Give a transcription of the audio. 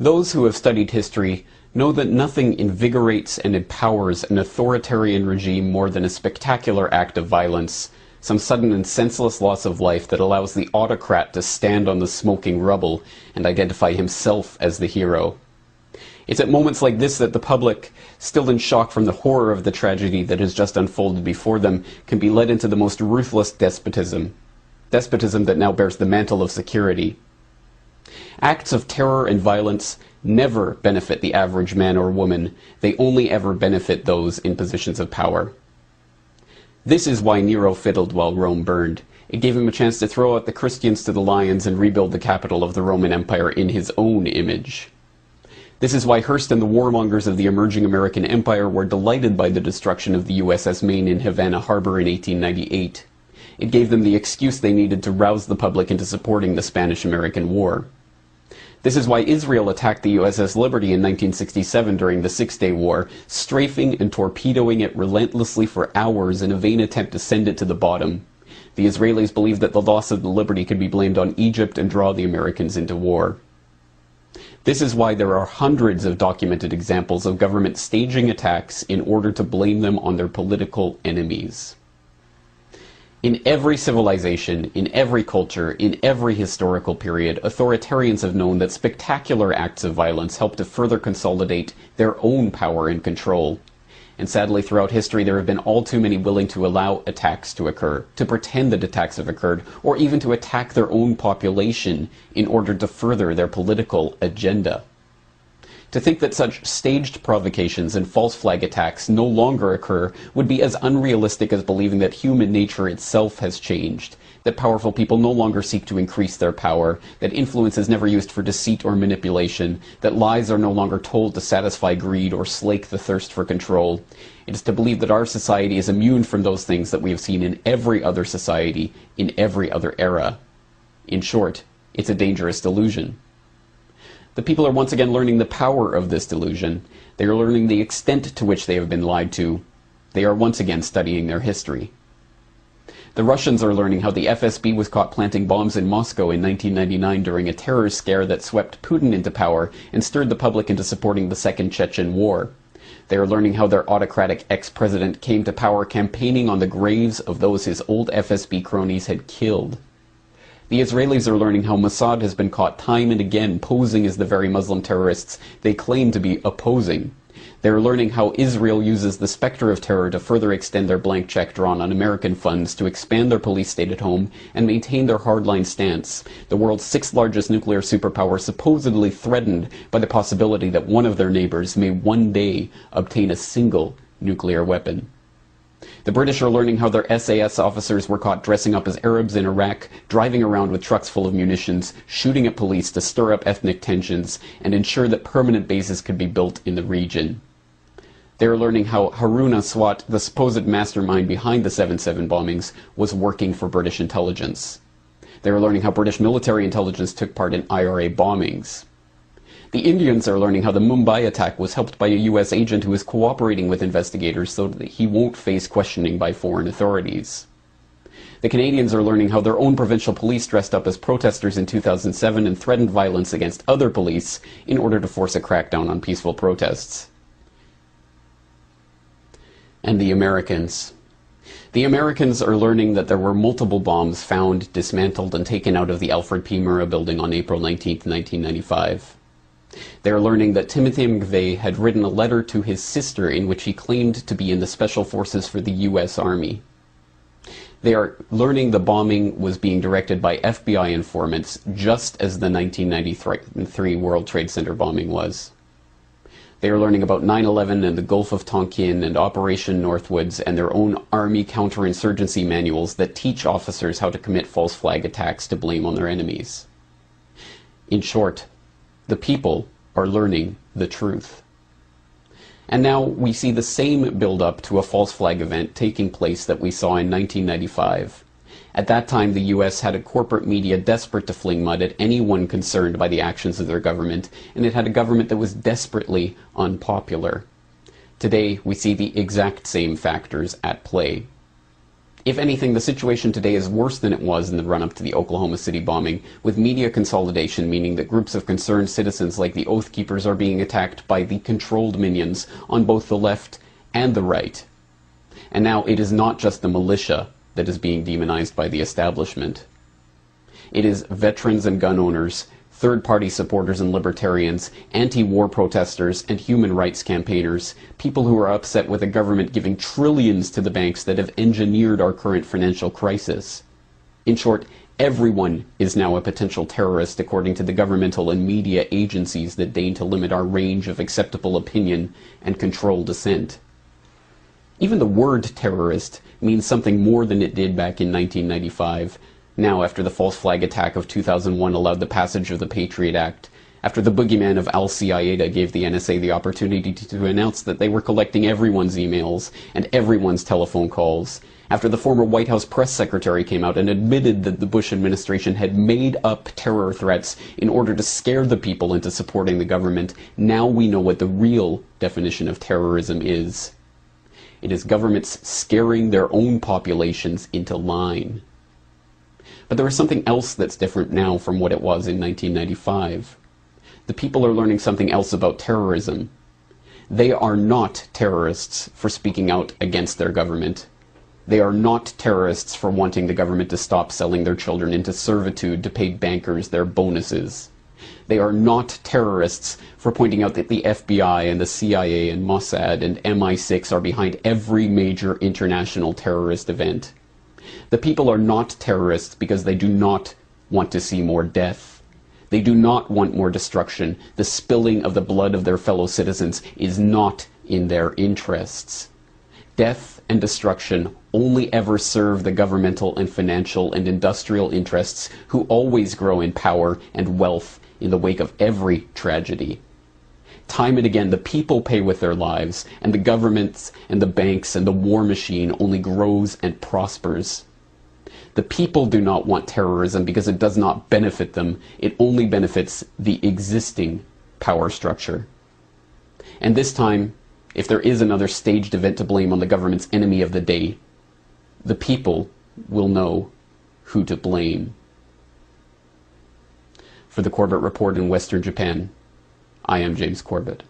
Those who have studied history know that nothing invigorates and empowers an authoritarian regime more than a spectacular act of violence, some sudden and senseless loss of life that allows the autocrat to stand on the smoking rubble and identify himself as the hero. It's at moments like this that the public, still in shock from the horror of the tragedy that has just unfolded before them, can be led into the most ruthless despotism that now bears the mantle of security. Acts of terror and violence never benefit the average man or woman. They only ever benefit those in positions of power. This is why Nero fiddled while Rome burned. It gave him a chance to throw out the Christians to the lions and rebuild the capital of the Roman Empire in his own image. This is why Hearst and the warmongers of the emerging American Empire were delighted by the destruction of the USS Maine in Havana Harbor in 1898. It gave them the excuse they needed to rouse the public into supporting the Spanish-American War. This is why Israel attacked the USS Liberty in 1967 during the Six-Day War, strafing and torpedoing it relentlessly for hours in a vain attempt to send it to the bottom. The Israelis believed that the loss of the Liberty could be blamed on Egypt and draw the Americans into war. This is why there are hundreds of documented examples of government staging attacks in order to blame them on their political enemies. In every civilization, in every culture, in every historical period, authoritarians have known that spectacular acts of violence help to further consolidate their own power and control. And sadly, throughout history, there have been all too many willing to allow attacks to occur, to pretend that attacks have occurred, or even to attack their own population in order to further their political agenda. To think that such staged provocations and false flag attacks no longer occur would be as unrealistic as believing that human nature itself has changed, that powerful people no longer seek to increase their power, that influence is never used for deceit or manipulation, that lies are no longer told to satisfy greed or slake the thirst for control. It is to believe that our society is immune from those things that we have seen in every other society, in every other era. In short, it's a dangerous delusion. The people are once again learning the power of this delusion. They are learning the extent to which they have been lied to. They are once again studying their history. The Russians are learning how the FSB was caught planting bombs in Moscow in 1999 during a terror scare that swept Putin into power and stirred the public into supporting the Second Chechen War. They are learning how their autocratic ex-president came to power campaigning on the graves of those his old FSB cronies had killed. The Israelis are learning how Mossad has been caught time and again posing as the very Muslim terrorists they claim to be opposing. They are learning how Israel uses the specter of terror to further extend their blank check drawn on American funds to expand their police state at home and maintain their hardline stance, the world's sixth largest nuclear superpower supposedly threatened by the possibility that one of their neighbors may one day obtain a single nuclear weapon. The British are learning how their SAS officers were caught dressing up as Arabs in Iraq, driving around with trucks full of munitions, shooting at police to stir up ethnic tensions, and ensure that permanent bases could be built in the region. They are learning how Harun Aswat, the supposed mastermind behind the 7/7 bombings, was working for British intelligence. They are learning how British military intelligence took part in IRA bombings. The Indians are learning how the Mumbai attack was helped by a US agent who is cooperating with investigators so that he won't face questioning by foreign authorities. The Canadians are learning how their own provincial police dressed up as protesters in 2007 and threatened violence against other police in order to force a crackdown on peaceful protests. And the Americans. The Americans are learning that there were multiple bombs found, dismantled, and taken out of the Alfred P. Murrah building on April 19, 1995. They are learning that Timothy McVeigh had written a letter to his sister in which he claimed to be in the Special Forces for the U.S. Army. They are learning the bombing was being directed by FBI informants, just as the 1993 World Trade Center bombing was. They are learning about 9/11 and the Gulf of Tonkin and Operation Northwoods and their own Army counterinsurgency manuals that teach officers how to commit false flag attacks to blame on their enemies. In short, the people are learning the truth. And now we see the same build-up to a false flag event taking place that we saw in 1995. At that time, the US had a corporate media desperate to fling mud at anyone concerned by the actions of their government, and it had a government that was desperately unpopular. Today, we see the exact same factors at play. If anything, the situation today is worse than it was in the run-up to the Oklahoma City bombing, with media consolidation meaning that groups of concerned citizens like the Oath Keepers are being attacked by the controlled minions on both the left and the right. And now it is not just the militia that is being demonized by the establishment. It is veterans and gun owners, third-party supporters and libertarians, anti-war protesters and human rights campaigners, people who are upset with a government giving trillions to the banks that have engineered our current financial crisis. In short, everyone is now a potential terrorist according to the governmental and media agencies that deign to limit our range of acceptable opinion and control dissent. Even the word terrorist means something more than it did back in 1995, now after the false flag attack of 2001 allowed the passage of the Patriot Act, after the boogeyman of Al-Qaeda gave the NSA the opportunity to announce that they were collecting everyone's emails and everyone's telephone calls, after the former White House press secretary came out and admitted that the Bush administration had made up terror threats in order to scare the people into supporting the government, now we know what the real definition of terrorism is. It is governments scaring their own populations into line. But there is something else that's different now from what it was in 1995. The people are learning something else about terrorism. They are not terrorists for speaking out against their government. They are not terrorists for wanting the government to stop selling their children into servitude to pay bankers their bonuses. They are not terrorists for pointing out that the FBI and the CIA and Mossad and MI6 are behind every major international terrorist event. The people are not terrorists because they do not want to see more death. They do not want more destruction. The spilling of the blood of their fellow citizens is not in their interests. Death and destruction only ever serve the governmental and financial and industrial interests who always grow in power and wealth in the wake of every tragedy. Time and again, the people pay with their lives, and the governments and the banks and the war machine only grows and prospers. The people do not want terrorism because it does not benefit them. It only benefits the existing power structure. And this time, if there is another staged event to blame on the government's enemy of the day, the people will know who to blame. For the Corbett Report in Western Japan, I am James Corbett.